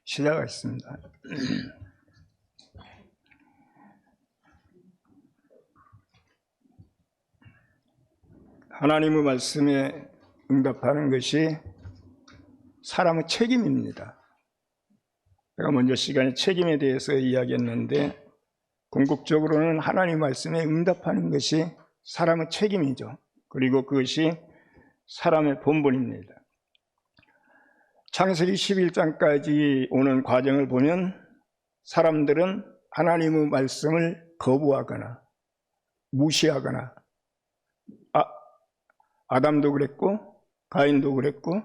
시작하겠습니다. 하나님의 말씀에 응답하는 것이 사람의 책임입니다. 제가 먼저 시간에 책임에 대해서 이야기했는데, 궁극적으로는 하나님 말씀에 응답하는 것이 사람의 책임이죠. 그리고 그것이 사람의 본분입니다. 창세기 11장까지 오는 과정을 보면 사람들은 하나님의 말씀을 거부하거나 무시하거나, 아담도 그랬고 가인도 그랬고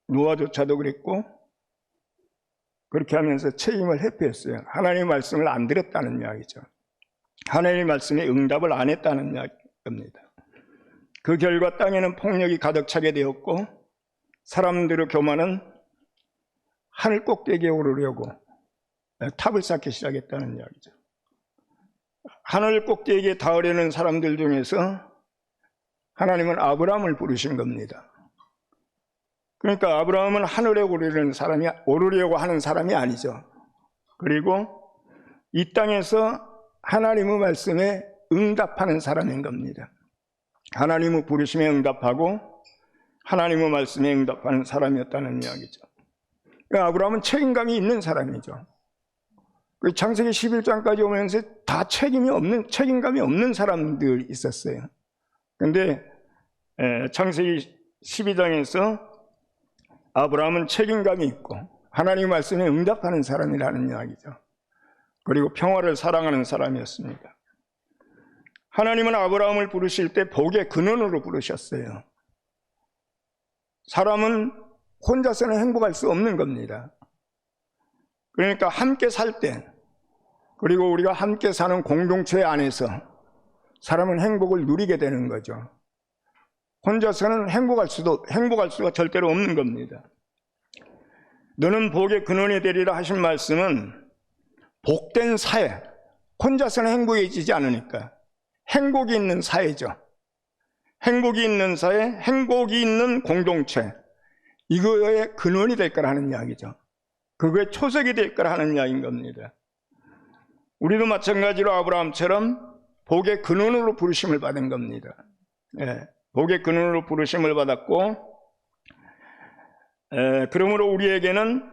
노아조차도 그랬고, 그렇게 하면서 책임을 회피했어요. 하나님의 말씀을 안 들었다는 이야기죠. 하나님의 말씀에 응답을 안 했다는 이야기입니다. 그 결과 땅에는 폭력이 가득 차게 되었고, 사람들의 교만은 하늘 꼭대기에 오르려고 탑을 쌓기 시작했다는 이야기죠. 하늘 꼭대기에 닿으려는 사람들 중에서 하나님은 아브라함을 부르신 겁니다. 그러니까 아브라함은 하늘에 오르려고 하는 사람이 아니죠. 그리고 이 땅에서 하나님의 말씀에 응답하는 사람인 겁니다. 하나님의 부르심에 응답하고 하나님의 말씀에 응답하는 사람이었다는 이야기죠. 그러니까 아브라함은 책임감이 있는 사람이죠. 창세기 11장까지 오면서 다 책임감이 없는 사람들이 있었어요. 그런데 창세기 12장에서 아브라함은 책임감이 있고 하나님의 말씀에 응답하는 사람이라는 이야기죠. 그리고 평화를 사랑하는 사람이었습니다. 하나님은 아브라함을 부르실 때 복의 근원으로 부르셨어요. 사람은 혼자서는 행복할 수 없는 겁니다. 그러니까 함께 살 때, 그리고 우리가 함께 사는 공동체 안에서 사람은 행복을 누리게 되는 거죠. 혼자서는 행복할 수가 절대로 없는 겁니다. 너는 복의 근원이 되리라 하신 말씀은 복된 사회, 혼자서는 행복해지지 않으니까 행복이 있는 사회죠. 행복이 있는 사회, 행복이 있는 공동체, 이거의 근원이 될 거라는 이야기죠. 그거의 초석이 될 거라는 이야기인 겁니다. 우리도 마찬가지로 아브라함처럼 복의 근원으로 부르심을 받은 겁니다. 복의 근원으로 부르심을 받았고, 그러므로 우리에게는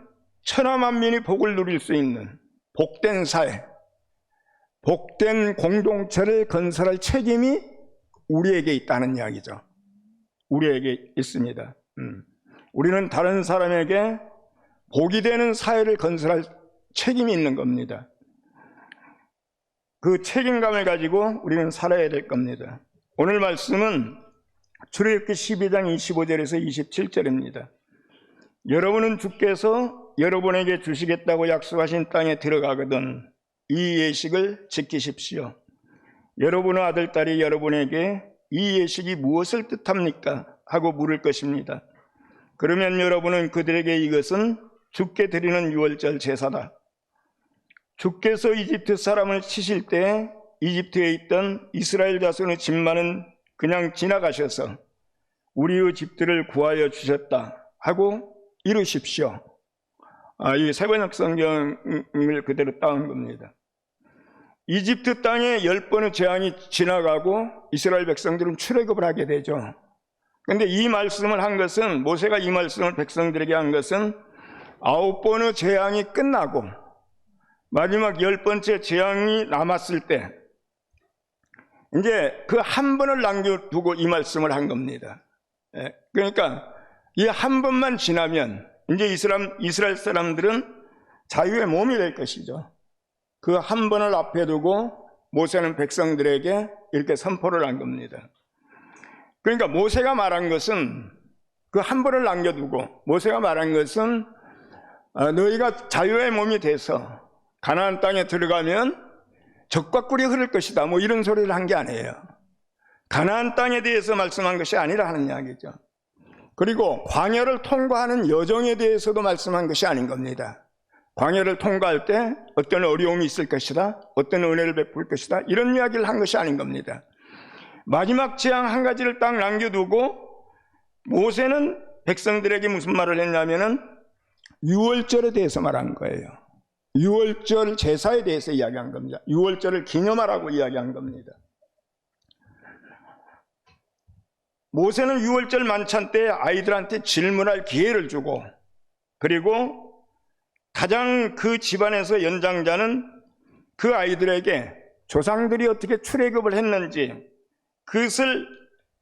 천하만민이 복을 누릴 수 있는 복된 사회, 복된 공동체를 건설할 책임이 우리에게 있다는 이야기죠. 우리에게 있습니다. 우리는 다른 사람에게 복이 되는 사회를 건설할 책임이 있는 겁니다. 그 책임감을 가지고 우리는 살아야 될 겁니다. 오늘 말씀은 출애굽기 12장 25절에서 27절입니다. 여러분은 주께서 여러분에게 주시겠다고 약속하신 땅에 들어가거든 이 예식을 지키십시오. 여러분의 아들딸이 여러분에게 이 예식이 무엇을 뜻합니까? 하고 물을 것입니다. 그러면 여러분은 그들에게 이것은 주께 드리는 유월절 제사다. 주께서 이집트 사람을 치실 때 이집트에 있던 이스라엘 자손의 집만은 그냥 지나가셔서 우리의 집들을 구하여 주셨다 하고 이루십시오. 이 세번역 성경을 그대로 따온 겁니다. 이집트 땅에 10번의 재앙이 지나가고 이스라엘 백성들은 출애굽을 하게 되죠. 그런데 이 말씀을 한 것은, 모세가 이 말씀을 백성들에게 한 것은 9번의 재앙이 끝나고 마지막 10번째 재앙이 남았을 때 이제 그 한 번을 남겨두고 이 말씀을 한 겁니다. 그러니까 이 한 번만 지나면 이제 이스라엘 사람들은 자유의 몸이 될 것이죠. 그 한 번을 앞에 두고 모세는 백성들에게 이렇게 선포를 한 겁니다. 그러니까 모세가 말한 것은, 그 한 번을 남겨두고 모세가 말한 것은 너희가 자유의 몸이 돼서 가나안 땅에 들어가면 젖과 꿀이 흐를 것이다, 뭐 이런 소리를 한 게 아니에요. 가나안 땅에 대해서 말씀한 것이 아니라 하는 이야기죠. 그리고 광야를 통과하는 여정에 대해서도 말씀한 것이 아닌 겁니다. 광야를 통과할 때 어떤 어려움이 있을 것이다, 어떤 은혜를 베풀 것이다, 이런 이야기를 한 것이 아닌 겁니다. 마지막 재앙 한 가지를 딱 남겨두고 모세는 백성들에게 무슨 말을 했냐면은 유월절에 대해서 말한 거예요. 유월절 제사에 대해서 이야기한 겁니다. 유월절을 기념하라고 이야기한 겁니다. 모세는 유월절 만찬 때 아이들한테 질문할 기회를 주고, 그리고 가장 그 집안에서 연장자는 그 아이들에게 조상들이 어떻게 출애굽을 했는지 그것을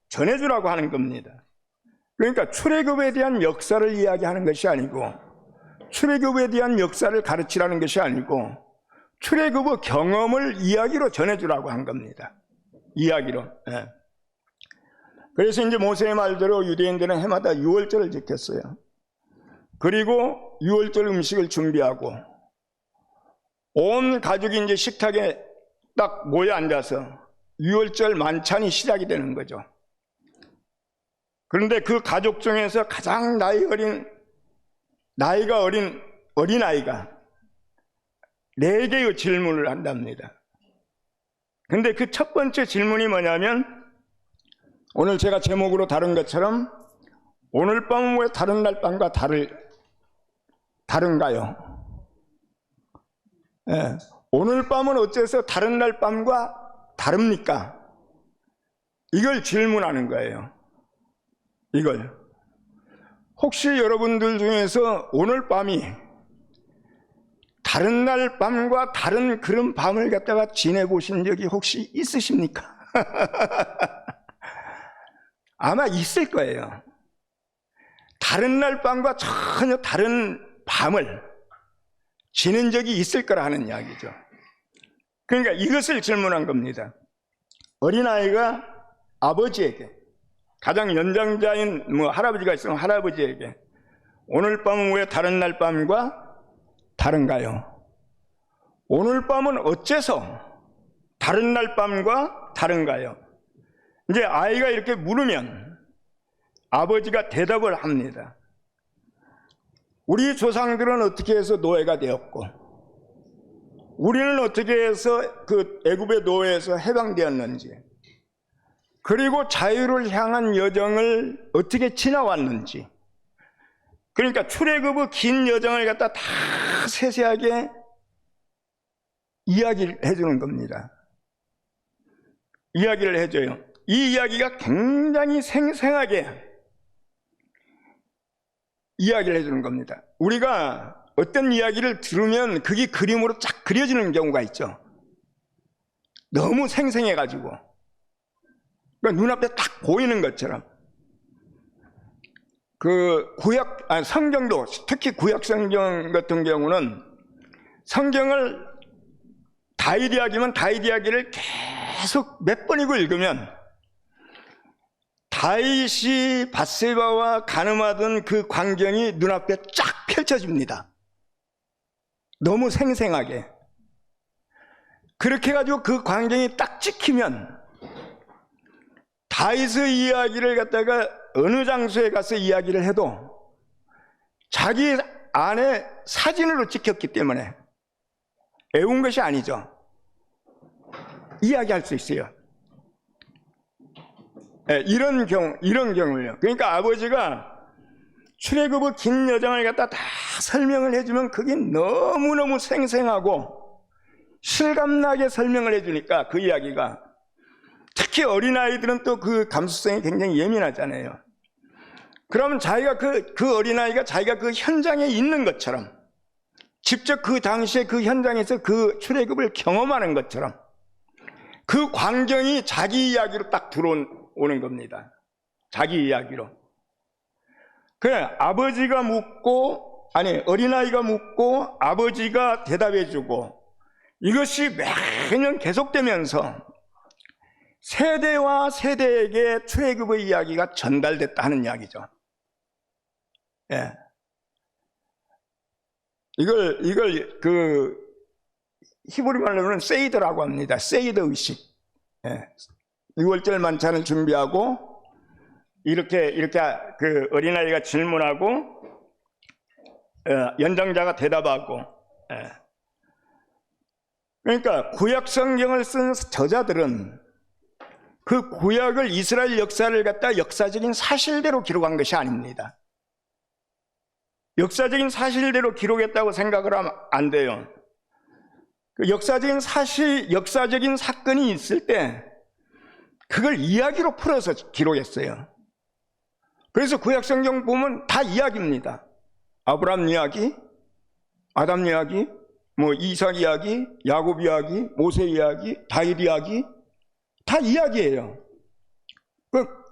전해주라고 하는 겁니다. 그러니까 출애굽에 대한 역사를 이야기하는 것이 아니고, 출애굽에 대한 역사를 가르치라는 것이 아니고, 출애굽의 경험을 이야기로 전해주라고 한 겁니다. 이야기로. 예. 그래서 이제 모세의 말대로 유대인들은 해마다 유월절을 지켰어요. 그리고 유월절 음식을 준비하고 온 가족이 이제 식탁에 딱 모여 앉아서 유월절 만찬이 시작이 되는 거죠. 그런데 그 가족 중에서 가장 나이가 어린 어린아이가 4개의 질문을 한답니다. 근데 그 첫 번째 질문이 뭐냐면, 오늘 제가 제목으로 다룬 것처럼 오늘 밤은 왜 다른 날 밤과 다른가요? 예, 오늘 밤은 어째서 다른 날 밤과 다릅니까? 이걸 질문하는 거예요. 이걸. 혹시 여러분들 중에서 오늘 밤이 다른 날 밤과 다른 그런 밤을 갖다가 지내보신 적이 혹시 있으십니까? 아마 있을 거예요. 다른 날 밤과 전혀 다른 밤을 지낸 적이 있을 거라는 이야기죠. 그러니까 이것을 질문한 겁니다. 어린아이가 아버지에게, 가장 연장자인 할아버지가 있으면 할아버지에게 오늘 밤은 왜 다른 날 밤과 다른가요? 오늘 밤은 어째서 다른 날 밤과 다른가요? 이제 아이가 이렇게 물으면 아버지가 대답을 합니다. 우리 조상들은 어떻게 해서 노예가 되었고, 우리는 어떻게 해서 그 애굽의 노예에서 해방되었는지, 그리고 자유를 향한 여정을 어떻게 지나왔는지, 그러니까 출애굽의 긴 여정을 갖다 다 세세하게 이야기를 해주는 겁니다. 이야기를 해줘요. 이 이야기가 굉장히 생생하게 이야기를 해주는 겁니다. 우리가 어떤 이야기를 들으면 그게 그림으로 쫙 그려지는 경우가 있죠. 너무 생생해가지고, 그러니까 눈앞에 딱 보이는 것처럼. 성경도, 특히 구약 성경 같은 경우는 성경을 다윗 이야기면 다윗 이야기를 계속 몇 번이고 읽으면 다윗이 밧세바와 간음하던 그 광경이 눈앞에 쫙 펼쳐집니다. 너무 생생하게. 그렇게 해가지고 그 광경이 딱 찍히면 다윗의 이야기를 갖다가 어느 장소에 가서 이야기를 해도 자기 안에 사진으로 찍혔기 때문에 애운 것이 아니죠. 이야기할 수 있어요. 네, 이런 경우요. 그러니까 아버지가 출애굽의 긴 여정을 갖다 다 설명을 해주면 그게 너무너무 생생하고 실감나게 설명을 해주니까 그 이야기가, 특히 어린아이들은 또 그 감수성이 굉장히 예민하잖아요. 그러면 자기가 그 어린아이가 자기가 그 현장에 있는 것처럼, 직접 그 당시에 그 현장에서 그 출애굽을 경험하는 것처럼 그 광경이 자기 이야기로 딱 들어오는 겁니다. 자기 이야기로. 그래, 어린아이가 묻고 아버지가 대답해주고, 이것이 매년 계속되면서 세대와 세대에게 출애굽의 이야기가 전달됐다 하는 이야기죠. 예. 이걸 히브리 말로는 세이드라고 합니다. 세이드 의식. 예. 6월절 만찬을 준비하고 이렇게 그 어린아이가 질문하고 연장자가 대답하고. 예. 그러니까 구약 성경을 쓴 저자들은 그 구약을, 이스라엘 역사를 갖다 역사적인 사실대로 기록한 것이 아닙니다. 역사적인 사실대로 기록했다고 생각을 하면 안 돼요. 그 역사적인 사건이 있을 때 그걸 이야기로 풀어서 기록했어요. 그래서 구약성경 보면 다 이야기입니다. 아브라함 이야기, 아담 이야기, 이삭 이야기, 야곱 이야기, 모세 이야기, 다윗 이야기, 다 이야기예요.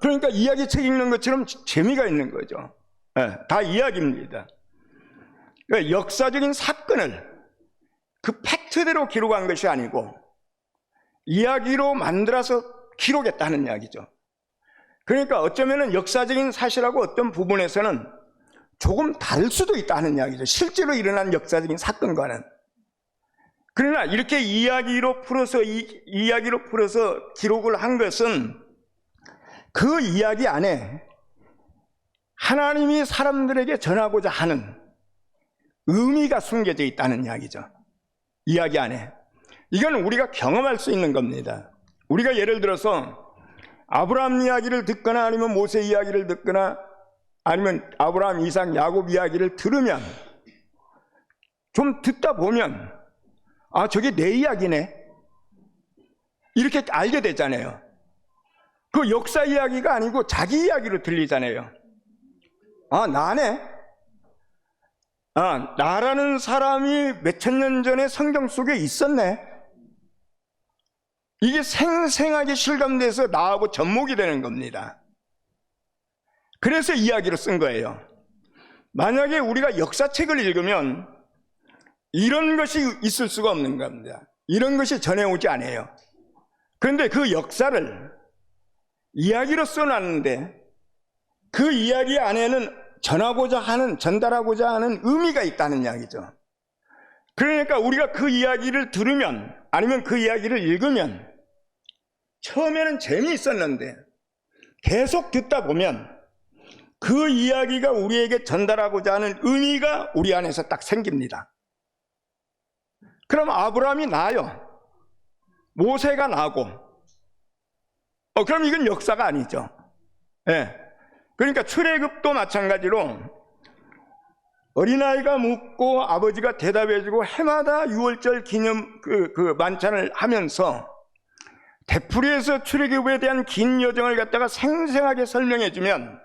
그러니까 이야기책 읽는 것처럼 재미가 있는 거죠. 네, 다 이야기입니다. 그러니까 역사적인 사건을 그 팩트대로 기록한 것이 아니고 이야기로 만들어서 기록했다는 이야기죠. 그러니까 어쩌면 역사적인 사실하고 어떤 부분에서는 조금 다를 수도 있다는 이야기죠. 실제로 일어난 역사적인 사건과는. 그러나 이렇게 이야기로 풀어서 기록을 한 것은 그 이야기 안에 하나님이 사람들에게 전하고자 하는 의미가 숨겨져 있다는 이야기죠. 이야기 안에. 이건 우리가 경험할 수 있는 겁니다. 우리가 예를 들어서 아브라함 이야기를 듣거나 아니면 모세 이야기를 듣거나 아니면 아브라함, 이삭, 야곱 이야기를 들으면 좀 듣다 보면 아, 저게 내 이야기네. 이렇게 알게 되잖아요. 그 역사 이야기가 아니고 자기 이야기로 들리잖아요. 아, 나네. 아, 나라는 사람이 몇천 년 전에 성경 속에 있었네. 이게 생생하게 실감돼서 나하고 접목이 되는 겁니다. 그래서 이야기로 쓴 거예요. 만약에 우리가 역사책을 읽으면 이런 것이 있을 수가 없는 겁니다. 이런 것이 전해오지 않아요. 그런데 그 역사를 이야기로 써놨는데 그 이야기 안에는 전달하고자 하는 의미가 있다는 이야기죠. 그러니까 우리가 그 이야기를 들으면 아니면 그 이야기를 읽으면 처음에는 재미있었는데 계속 듣다 보면 그 이야기가 우리에게 전달하고자 하는 의미가 우리 안에서 딱 생깁니다. 그럼 아브라함이 나요. 모세가 나고. 그럼 이건 역사가 아니죠. 예. 그러니까 출애굽도 마찬가지로 어린아이가 묻고 아버지가 대답해주고 해마다 유월절 기념 그 만찬을 하면서 되풀이해서 출애굽에 대한 긴 여정을 갖다가 생생하게 설명해주면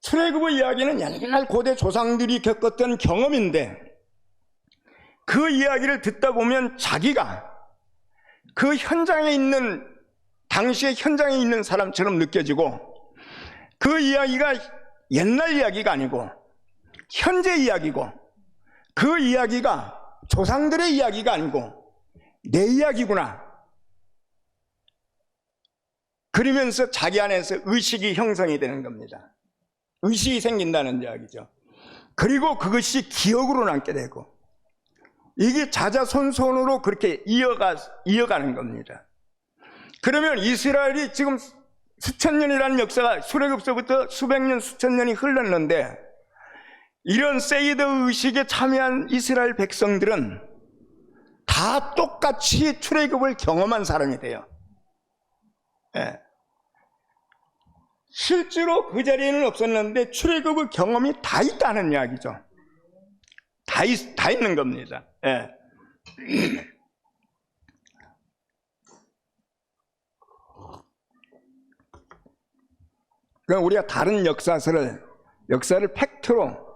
출애굽의 이야기는 옛날 고대 조상들이 겪었던 경험인데 그 이야기를 듣다 보면 자기가 그 현장에 있는 당시의 현장에 있는 사람처럼 느껴지고 그 이야기가 옛날 이야기가 아니고 현재 이야기고 그 이야기가 조상들의 이야기가 아니고 내 이야기구나. 그러면서 자기 안에서 의식이 형성이 되는 겁니다. 의식이 생긴다는 이야기죠. 그리고 그것이 기억으로 남게 되고 이게 자자손손으로 그렇게 이어가는 겁니다. 그러면 이스라엘이 지금 수천 년이라는 역사가 출애굽서부터 수백 년, 수천 년이 흘렀는데 이런 세이드 의식에 참여한 이스라엘 백성들은 다 똑같이 출애굽을 경험한 사람이 돼요. 예. 실제로 그 자리에는 없었는데 출애굽의 경험이 다 있다는 이야기죠. 다 있는 겁니다. 예. 그럼 우리가 다른 역사를 팩트로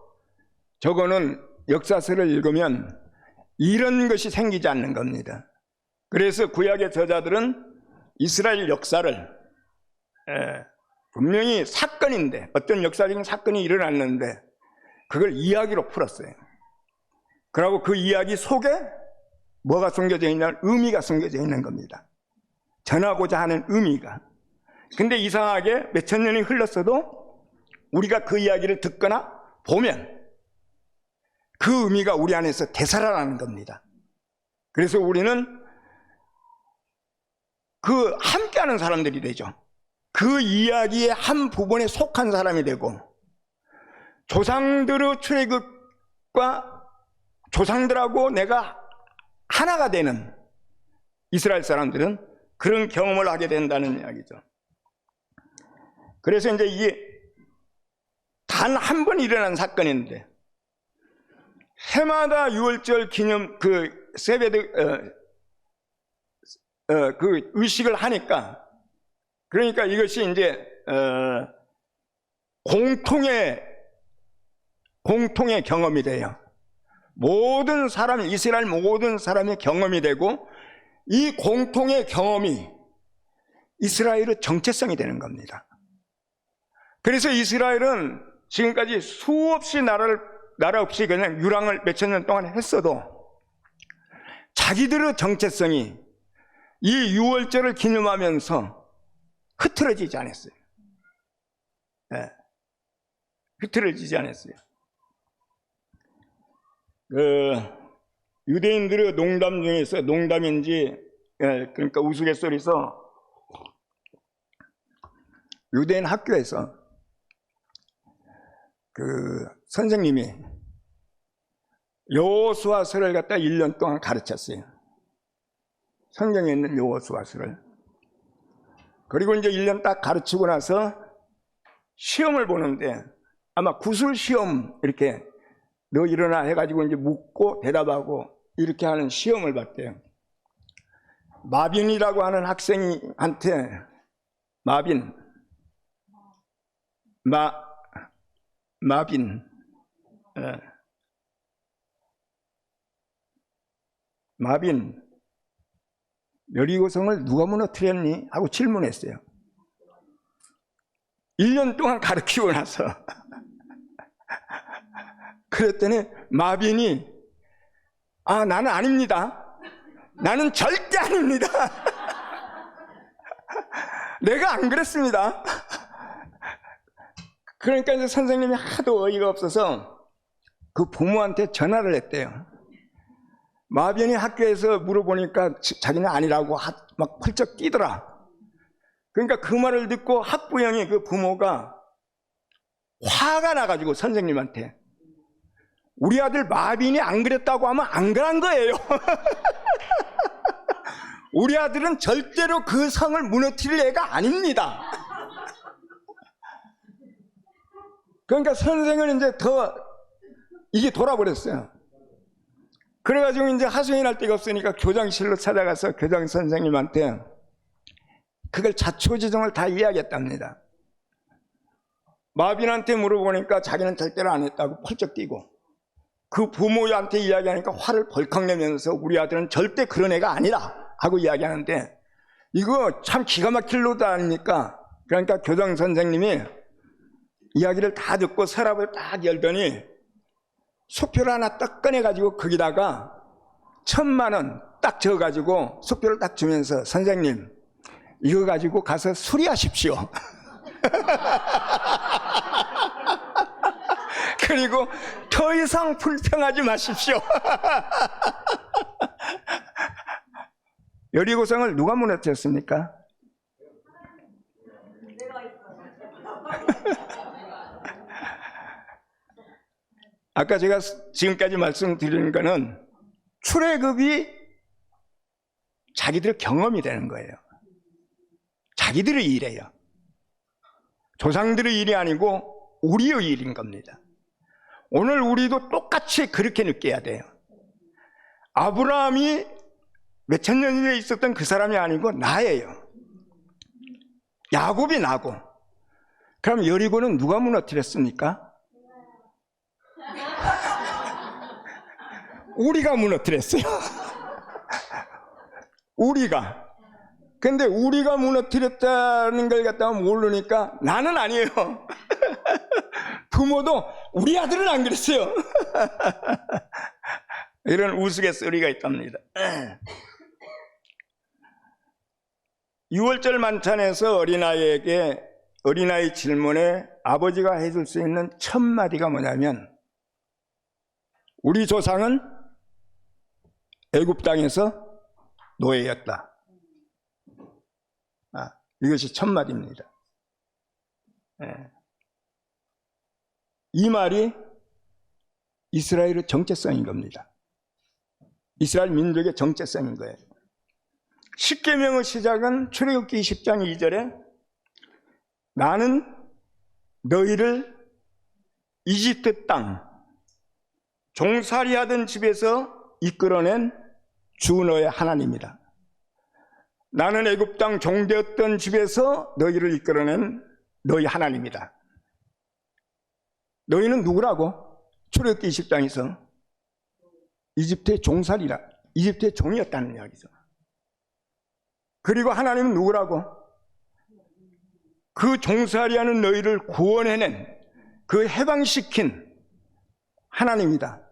적어놓은 역사서를 읽으면 이런 것이 생기지 않는 겁니다. 그래서 구약의 저자들은 이스라엘 역사를 분명히 사건인데 어떤 역사적인 사건이 일어났는데 그걸 이야기로 풀었어요. 그리고 그 이야기 속에 뭐가 숨겨져 있냐면 의미가 숨겨져 있는 겁니다. 전하고자 하는 의미가. 근데 이상하게 몇천 년이 흘렀어도 우리가 그 이야기를 듣거나 보면 그 의미가 우리 안에서 되살아나는 겁니다. 그래서 우리는 그 함께하는 사람들이 되죠. 그 이야기의 한 부분에 속한 사람이 되고 조상들의 출애굽과 조상들하고 내가 하나가 되는 이스라엘 사람들은 그런 경험을 하게 된다는 이야기죠. 그래서 이제 이게 단 한 번 일어난 사건인데 해마다 유월절 기념 그 세배드 그 의식을 하니까, 그러니까 이것이 이제 공통의 경험이 돼요. 모든 사람, 이스라엘 모든 사람의 경험이 되고, 이 공통의 경험이 이스라엘의 정체성이 되는 겁니다. 그래서 이스라엘은 지금까지 수없이 나라 없이 그냥 유랑을 몇천 년 동안 했어도 자기들의 정체성이 이 유월절을 기념하면서 흐트러지지 않았어요. 네. 흐트러지지 않았어요. 유대인들의 농담 중에서, 농담인지 그러니까 우스갯소리에서, 유대인 학교에서 그 선생님이 여호수아서를 갖다 1년 동안 가르쳤어요. 성경에 있는 여호수아서를. 그리고 이제 1년 딱 가르치고 나서 시험을 보는데, 아마 구술 시험, 이렇게 너 일어나 해가지고 이제 묻고 대답하고 이렇게 하는 시험을 봤대요. 마빈이라고 하는 학생한테, 마빈, 여리고성을 누가 무너뜨렸니? 하고 질문했어요. 1년 동안 가르치고 나서. 그랬더니 마빈이, 나는 아닙니다. 나는 절대 아닙니다. 내가 안 그랬습니다. 그러니까 이제 선생님이 하도 어이가 없어서 그 부모한테 전화를 했대요. 마빈이 학교에서 물어보니까 자기는 아니라고 막 펄쩍 뛰더라. 그러니까 그 말을 듣고 학부형이, 그 부모가 화가 나가지고 선생님한테, 우리 아들 마빈이 안 그랬다고 하면 안 그런 거예요. 우리 아들은 절대로 그 성을 무너뜨릴 애가 아닙니다. 그러니까 선생은 이제 더 이게 돌아버렸어요. 그래가지고 이제 하소연할 데가 없으니까 교장실로 찾아가서 교장 선생님한테 그걸 자초지종을 다 이야기했답니다. 마빈한테 물어보니까 자기는 절대로 안 했다고 펄쩍 뛰고, 그 부모한테 이야기하니까 화를 벌컥 내면서 우리 아들은 절대 그런 애가 아니라 하고 이야기하는데, 이거 참 기가 막힐 노도 아닙니까? 그러니까 교장 선생님이 이야기를 다 듣고 서랍을 딱 열더니 속표를 하나 딱 꺼내가지고 거기다가 1,000만 원 딱 적어가지고 속표를 딱 주면서, 선생님 이거 가지고 가서 수리하십시오. 그리고 더 이상 불평하지 마십시오. 여리고성을 누가 무너뜨렸습니까? 아까 제가 지금까지 말씀드리는 거는 출애굽이 자기들의 경험이 되는 거예요. 자기들의 일이에요. 조상들의 일이 아니고 우리의 일인 겁니다. 오늘 우리도 똑같이 그렇게 느껴야 돼요. 아브라함이 몇천 년 전에 있었던 그 사람이 아니고 나예요. 야곱이 나고. 그럼 여리고는 누가 무너뜨렸습니까? 우리가 무너뜨렸어요. 우리가. 근데 우리가 무너뜨렸다는 걸 갖다가 모르니까 나는 아니에요. 부모도 우리 아들은 안 그랬어요. 이런 우스갯소리가 있답니다. 6월절 만찬에서 어린아이 질문에 아버지가 해줄 수 있는 첫 마디가 뭐냐면, 우리 조상은 애굽 땅에서 노예였다. 이것이 첫 마디입니다. 이 말이 이스라엘의 정체성인 겁니다. 이스라엘 민족의 정체성인 거예요. 십계명의 시작은 출애굽기 20장 2절에 나는 너희를 이집트 땅 종살이 하던 집에서 이끌어낸 주 너의 하나님이다. 나는 애굽 땅 종되었던 집에서 너희를 이끌어낸 너희 하나님이다. 너희는 누구라고? 출애굽기 20장에서 이집트의 종살이라, 이집트의 종이었다는 이야기죠. 그리고 하나님은 누구라고? 그 종살이하는 너희를 구원해낸, 그 해방시킨 하나님이다.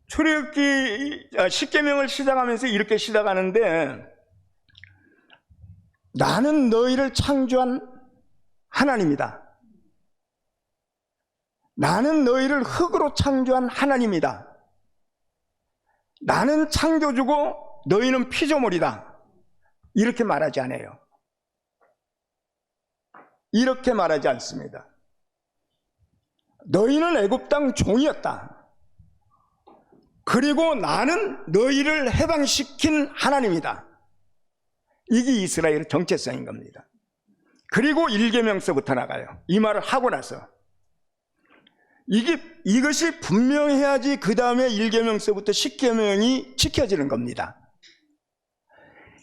출애굽기 10계명을 시작하면서 이렇게 시작하는데, 나는 너희를 창조한 하나님이다. 나는 너희를 흙으로 창조한 하나님이다. 나는 창조주고 너희는 피조물이다. 이렇게 말하지 않아요. 이렇게 말하지 않습니다. 너희는 애굽 땅 종이었다. 그리고 나는 너희를 해방시킨 하나님이다. 이게 이스라엘의 정체성인 겁니다. 그리고 1계명서부터 나가요. 이 말을 하고 나서 이것이 분명해야지 그 다음에 1계명서부터 10계명이 지켜지는 겁니다.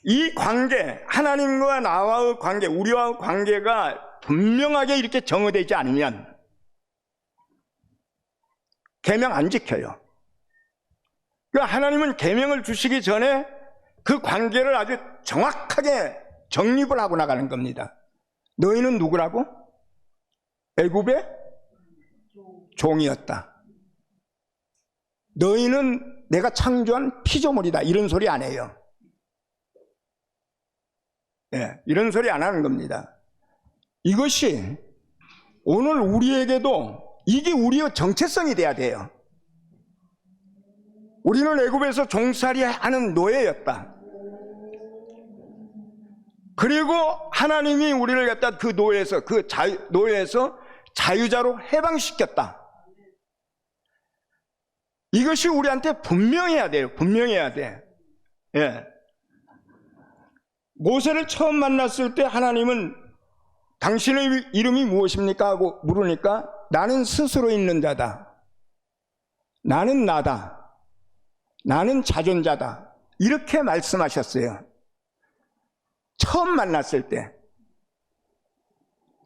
이 관계, 하나님과 나와의 관계, 우리와의 관계가 분명하게 이렇게 정의되지 않으면 계명 안 지켜요. 그러니까 하나님은 계명을 주시기 전에 그 관계를 아주 정확하게 정립을 하고 나가는 겁니다. 너희는 누구라고? 애굽의 종이었다. 너희는 내가 창조한 피조물이다. 이런 소리 안 해요. 이런 소리 안 하는 겁니다. 이것이 오늘 우리에게도 이게 우리의 정체성이 돼야 돼요. 우리는 애굽에서 종살이 하는 노예였다. 그리고 하나님이 우리를 갖다 그 노예에서, 노예에서 자유자로 해방시켰다. 이것이 우리한테 분명해야 돼요. 분명해야 돼. 모세를 처음 만났을 때 하나님은 당신의 이름이 무엇입니까? 하고 물으니까 나는 스스로 있는 자다. 나는 나다. 나는 자존자다. 이렇게 말씀하셨어요. 처음 만났을 때.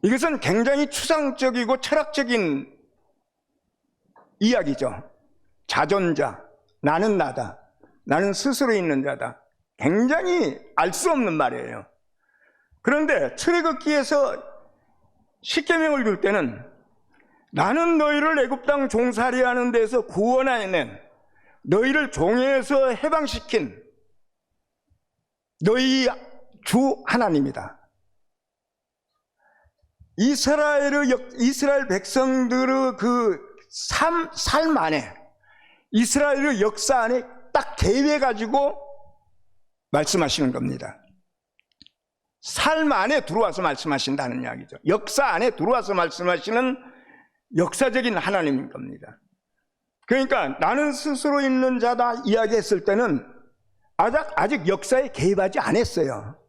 이것은 굉장히 추상적이고 철학적인 이야기죠. 자존자, 나는 나다. 나는 스스로 있는 자다. 굉장히 알 수 없는 말이에요. 그런데 출애굽기에서 10계명을 줄 때는 나는 너희를 애굽 땅 종살이 하는 데서 구원해낸, 너희를 종에서 해방시킨 너희 주 하나님이다. 이스라엘 백성들의 그 삶 안에, 이스라엘의 역사 안에 딱 대입해가지고 말씀하시는 겁니다. 삶 안에 들어와서 말씀하신다는 이야기죠. 역사 안에 들어와서 말씀하시는 역사적인 하나님인 겁니다. 그러니까 나는 스스로 있는 자다 이야기했을 때는 아직 역사에 개입하지 않았어요.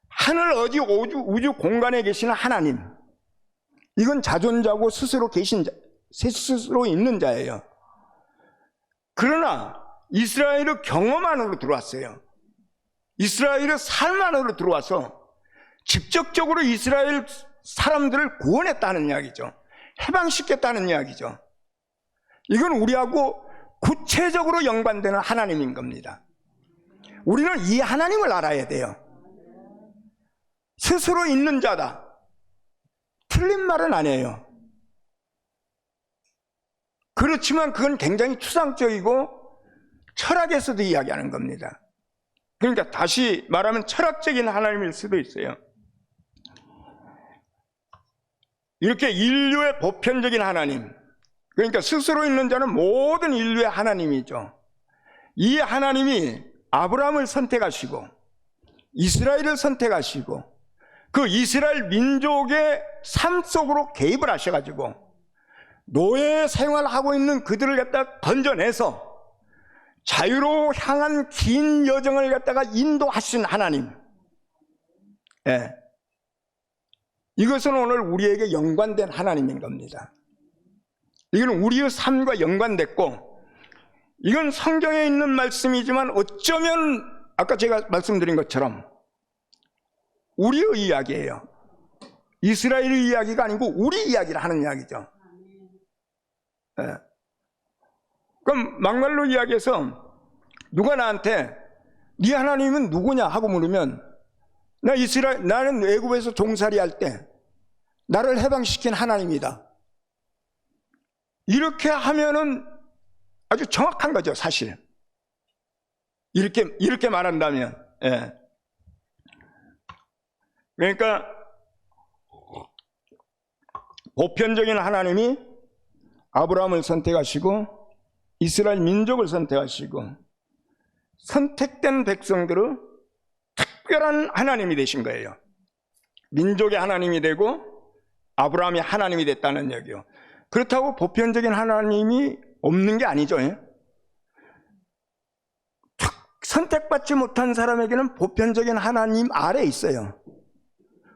하늘 어디 우주 공간에 계시는 하나님, 이건 자존자고 스스로 계신 자, 스스로 있는 자예요. 그러나 이스라엘의 경험 안으로 들어왔어요. 이스라엘의 삶 안으로 들어와서 직접적으로 이스라엘 사람들을 구원했다는 이야기죠. 해방시켰다는 이야기죠. 이건 우리하고 구체적으로 연관되는 하나님인 겁니다. 우리는 이 하나님을 알아야 돼요. 스스로 있는 자다. 틀린 말은 아니에요. 그렇지만 그건 굉장히 추상적이고 철학에서도 이야기하는 겁니다. 그러니까 다시 말하면 철학적인 하나님일 수도 있어요. 이렇게 인류의 보편적인 하나님, 그러니까 스스로 있는 자는 모든 인류의 하나님이죠. 이 하나님이 아브라함을 선택하시고 이스라엘을 선택하시고 그 이스라엘 민족의 삶 속으로 개입을 하셔가지고 노예 생활하고 있는 그들을 갖다 건져내서 자유로 향한 긴 여정을 갖다가 인도하신 하나님. 이것은 오늘 우리에게 연관된 하나님인 겁니다. 이건 우리의 삶과 연관됐고, 이건 성경에 있는 말씀이지만 어쩌면 아까 제가 말씀드린 것처럼 우리의 이야기예요. 이스라엘의 이야기가 아니고 우리 이야기를 하는 이야기죠. 네. 그럼 막말로 이야기해서 누가 나한테 네 하나님은 누구냐 하고 물으면, 나는 애굽에서 종살이 할 때 나를 해방시킨 하나님이다. 이렇게 하면은 아주 정확한 거죠, 사실. 이렇게 말한다면. 예. 그러니까 보편적인 하나님이 아브라함을 선택하시고 이스라엘 민족을 선택하시고 선택된 백성들의 특별한 하나님이 되신 거예요. 민족의 하나님이 되고 아브라함이 하나님이 됐다는 얘기요. 그렇다고 보편적인 하나님이 없는 게 아니죠. 선택받지 못한 사람에게는 보편적인 하나님 아래에 있어요.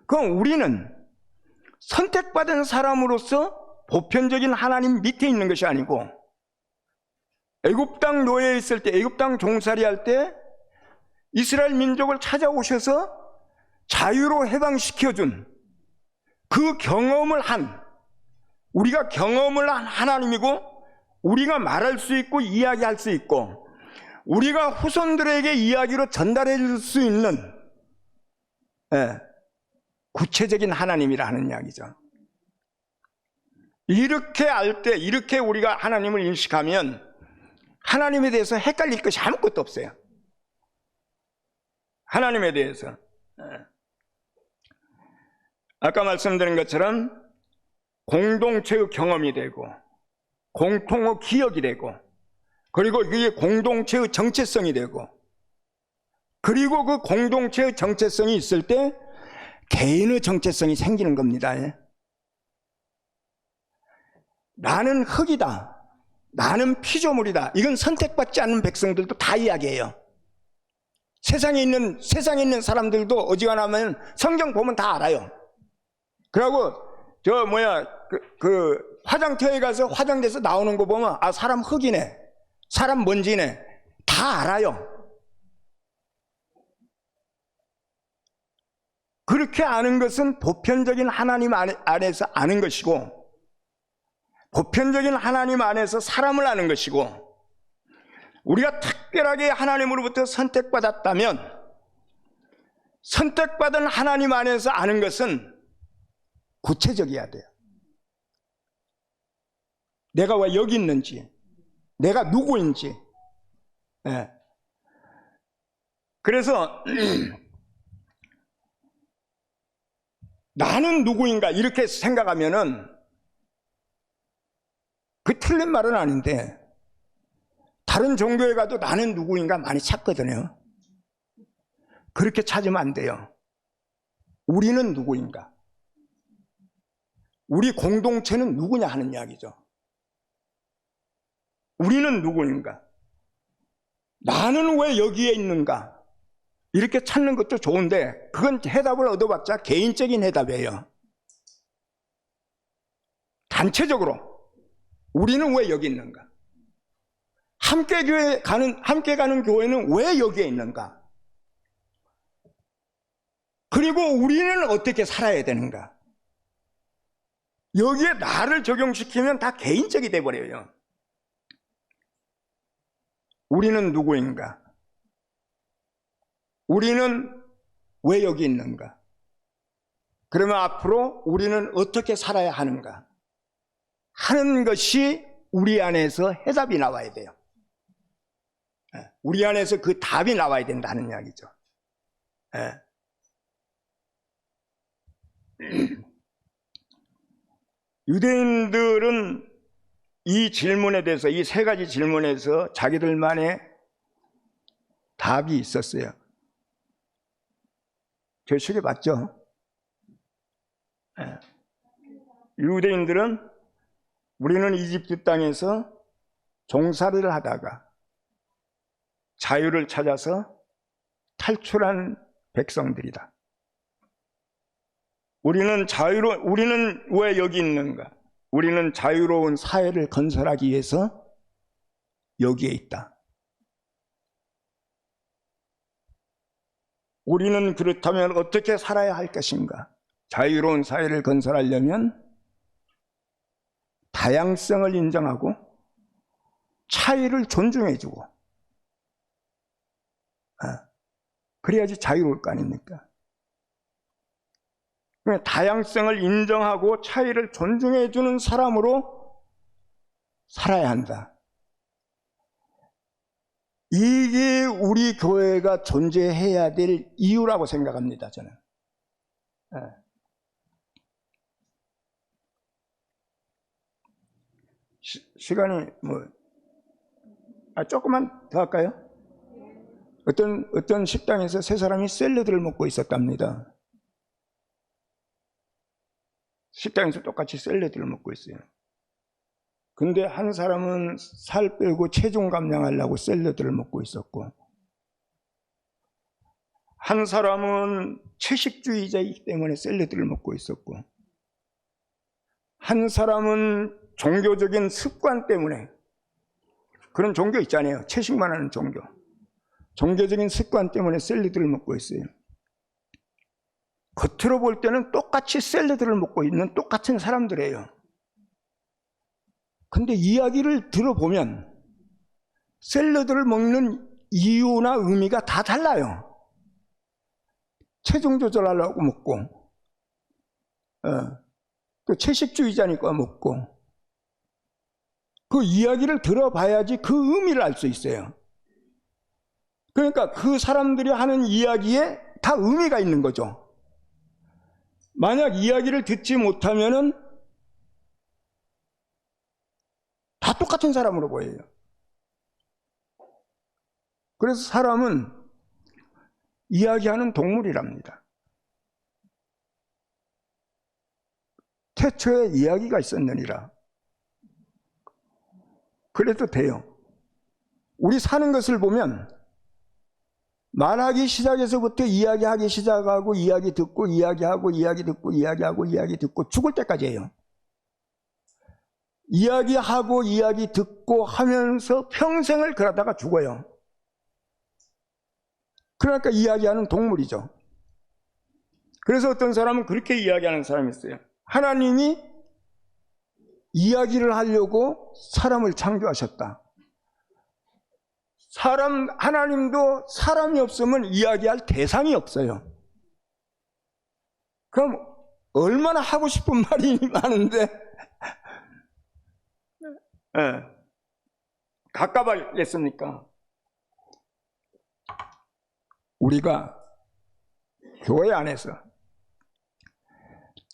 그럼 우리는 선택받은 사람으로서 보편적인 하나님 밑에 있는 것이 아니고, 애굽 땅 노예에 있을 때, 애굽 땅 종살이 할 때 이스라엘 민족을 찾아오셔서 자유로 해방시켜준 그 경험을 한, 우리가 경험을 한 하나님이고, 우리가 말할 수 있고 이야기할 수 있고 우리가 후손들에게 이야기로 전달해 줄 수 있는 구체적인 하나님이라 하는 이야기죠. 이렇게 알 때, 이렇게 우리가 하나님을 인식하면 하나님에 대해서 헷갈릴 것이 아무것도 없어요. 하나님에 대해서. 아까 말씀드린 것처럼 공동체의 경험이 되고 공통의 기억이 되고, 그리고 그게 공동체의 정체성이 되고, 그리고 그 공동체의 정체성이 있을 때 개인의 정체성이 생기는 겁니다. 나는 흙이다, 나는 피조물이다, 이건 선택받지 않는 백성들도 다 이야기해요. 세상에 있는 사람들도 어지간하면 성경 보면 다 알아요. 그러고 화장터에 가서 화장돼서 나오는 거 보면 아, 사람 흙이네, 사람 먼지네, 다 알아요. 그렇게 아는 것은 보편적인 하나님 안에서 아는 것이고, 보편적인 하나님 안에서 사람을 아는 것이고, 우리가 특별하게 하나님으로부터 선택받았다면 선택받은 하나님 안에서 아는 것은 구체적이어야 돼요. 내가 왜 여기 있는지, 내가 누구인지. 그래서 나는 누구인가 이렇게 생각하면은 그 틀린 말은 아닌데, 다른 종교에 가도 나는 누구인가 많이 찾거든요. 그렇게 찾으면 안 돼요. 우리는 누구인가, 우리 공동체는 누구냐 하는 이야기죠. 우리는 누구인가, 나는 왜 여기에 있는가, 이렇게 찾는 것도 좋은데 그건 해답을 얻어봤자 개인적인 해답이에요. 단체적으로 우리는 왜 여기 있는가, 함께 가는 교회는 왜 여기에 있는가, 그리고 우리는 어떻게 살아야 되는가, 여기에 나를 적용시키면 다 개인적이 돼버려요. 우리는 누구인가, 우리는 왜 여기 있는가, 그러면 앞으로 우리는 어떻게 살아야 하는가 하는 것이 우리 안에서 해답이 나와야 돼요. 우리 안에서 그 답이 나와야 된다는 이야기죠. 유대인들은 이 질문에 대해서, 이 세 가지 질문에서 자기들만의 답이 있었어요. 저식이 맞죠? 유대인들은 우리는 이집트 땅에서 종살이를 하다가 자유를 찾아서 탈출한 백성들이다. 우리는 왜 여기 있는가? 우리는 자유로운 사회를 건설하기 위해서 여기에 있다. 우리는 그렇다면 어떻게 살아야 할 것인가? 자유로운 사회를 건설하려면 다양성을 인정하고 차이를 존중해주고, 그래야지 자유로울 거 아닙니까? 다양성을 인정하고 차이를 존중해주는 사람으로 살아야 한다. 이게 우리 교회가 존재해야 될 이유라고 생각합니다, 저는. 시간이 조금만 더 할까요? 어떤 식당에서 세 사람이 샐러드를 먹고 있었답니다. 식당에서 똑같이 샐러드를 먹고 있어요. 근데 한 사람은 살 빼고 체중 감량하려고 샐러드를 먹고 있었고, 한 사람은 채식주의자이기 때문에 샐러드를 먹고 있었고, 한 사람은 종교적인 습관 때문에, 그런 종교 있잖아요. 채식만 하는 종교. 종교적인 습관 때문에 샐러드를 먹고 있어요. 겉으로 볼 때는 똑같이 샐러드를 먹고 있는 똑같은 사람들이에요. 근데 이야기를 들어보면 샐러드를 먹는 이유나 의미가 다 달라요. 체중 조절하려고 먹고, 또 채식주의자니까 먹고, 그 이야기를 들어봐야지 그 의미를 알 수 있어요. 그러니까 그 사람들이 하는 이야기에 다 의미가 있는 거죠. 만약 이야기를 듣지 못하면은 다 똑같은 사람으로 보여요. 그래서 사람은 이야기하는 동물이랍니다. 태초에 이야기가 있었느니라. 그래도 돼요. 우리 사는 것을 보면 말하기 시작해서부터 이야기하기 시작하고 이야기 듣고 이야기하고 이야기 듣고 이야기하고 이야기 듣고 죽을 때까지 해요. 이야기하고 이야기 듣고 하면서 평생을 그러다가 죽어요. 그러니까 이야기하는 동물이죠. 그래서 어떤 사람은 그렇게 이야기하는 사람이 있어요. 하나님이 이야기를 하려고 사람을 창조하셨다. 하나님도 사람이 없으면 이야기할 대상이 없어요. 그럼 얼마나 하고 싶은 말이 많은데 갑갑하겠습니까? 우리가 교회 안에서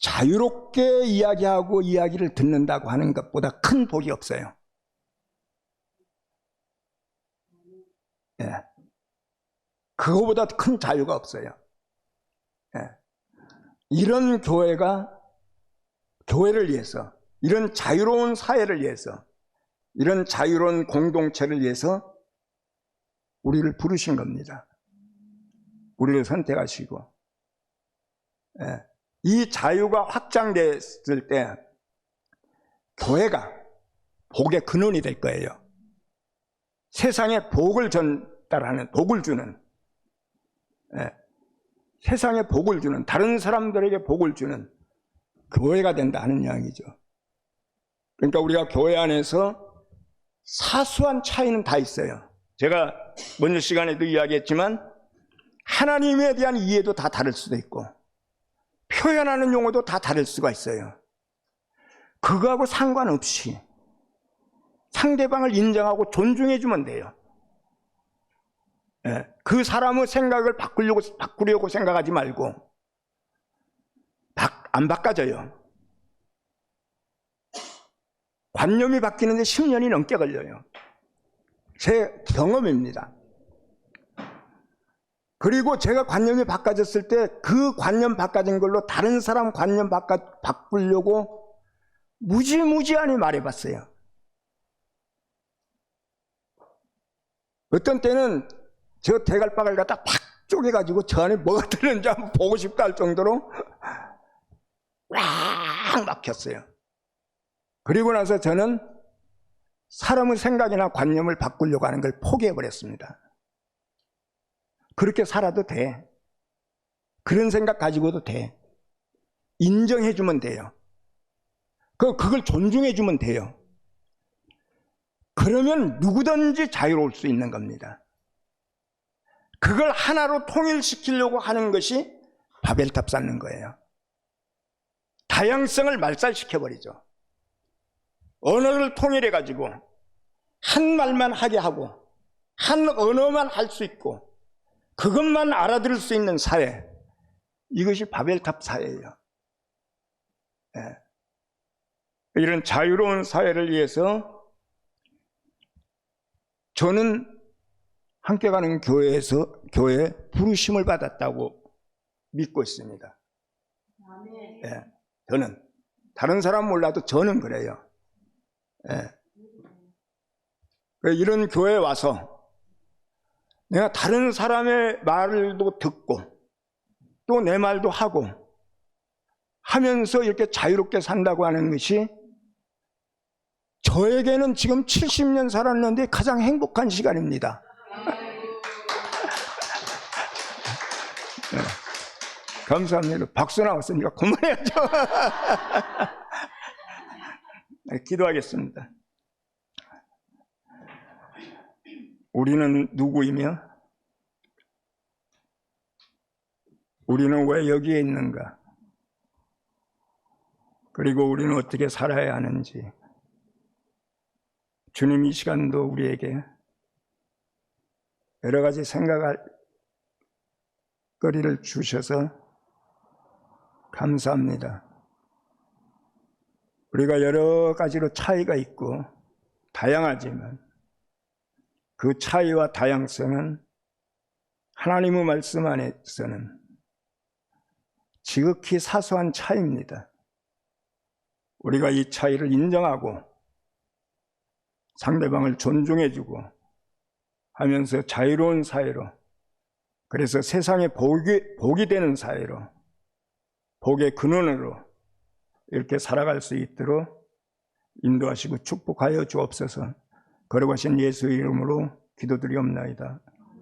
자유롭게 이야기하고 이야기를 듣는다고 하는 것보다 큰 복이 없어요. 그거보다 큰 자유가 없어요. 이런 교회를 위해서, 이런 자유로운 사회를 위해서, 이런 자유로운 공동체를 위해서 우리를 부르신 겁니다. 우리를 선택하시고, 이 자유가 확장됐을 때 교회가 복의 근원이 될 거예요. 세상에 복을 전달하는, 복을 주는, 세상에 복을 주는, 다른 사람들에게 복을 주는 교회가 된다 하는 이야기죠. 그러니까 우리가 교회 안에서 사소한 차이는 다 있어요. 제가 먼저 시간에도 이야기했지만 하나님에 대한 이해도 다 다를 수도 있고 표현하는 용어도 다 다를 수가 있어요. 그거하고 상관없이 상대방을 인정하고 존중해 주면 돼요. 그 사람의 생각을 바꾸려고 생각하지 말고 안 바꿔져요. 관념이 바뀌는데 10년이 넘게 걸려요. 제 경험입니다. 그리고 제가 관념이 바꿔졌을 때 그 관념 바꿔진 걸로 다른 사람 관념 바꾸려고 무지무지하게 말해봤어요. 어떤 때는 저 대갈박을 갖다 팍 쪼개가지고 저 안에 뭐가 들었는지 한번 보고 싶다 할 정도로 꽉 막혔어요. 그리고 나서 저는 사람의 생각이나 관념을 바꾸려고 하는 걸 포기해버렸습니다. 그렇게 살아도 돼. 그런 생각 가지고도 돼. 인정해주면 돼요. 그걸 존중해주면 돼요. 그러면 누구든지 자유로울 수 있는 겁니다. 그걸 하나로 통일시키려고 하는 것이 바벨탑 쌓는 거예요. 다양성을 말살시켜버리죠. 언어를 통일해가지고 한 말만 하게 하고 한 언어만 할 수 있고 그것만 알아들을 수 있는 사회, 이것이 바벨탑 사회예요. 예. 이런 자유로운 사회를 위해서 저는 함께 가는 교회에 부르심을 받았다고 믿고 있습니다. 예. 저는 다른 사람 몰라도 저는 그래요. 예. 이런 교회에 와서 내가 다른 사람의 말도 듣고 또 내 말도 하고 하면서 이렇게 자유롭게 산다고 하는 것이 저에게는 지금 70년 살았는데 가장 행복한 시간입니다. 네. 감사합니다. 박수 나왔으니까 그만해야죠. 네, 기도하겠습니다. 우리는 누구이며 우리는 왜 여기에 있는가? 그리고 우리는 어떻게 살아야 하는지 주님 이 시간도 우리에게 여러 가지 생각할 거리를 주셔서 감사합니다. 우리가 여러 가지로 차이가 있고 다양하지만 그 차이와 다양성은 하나님의 말씀 안에서는 지극히 사소한 차이입니다. 우리가 이 차이를 인정하고 상대방을 존중해주고 하면서 자유로운 사회로, 그래서 세상에 복이 되는 사회로, 복의 근원으로 이렇게 살아갈 수 있도록 인도하시고 축복하여 주옵소서. 거룩하신 예수 이름으로 기도드리옵나이다.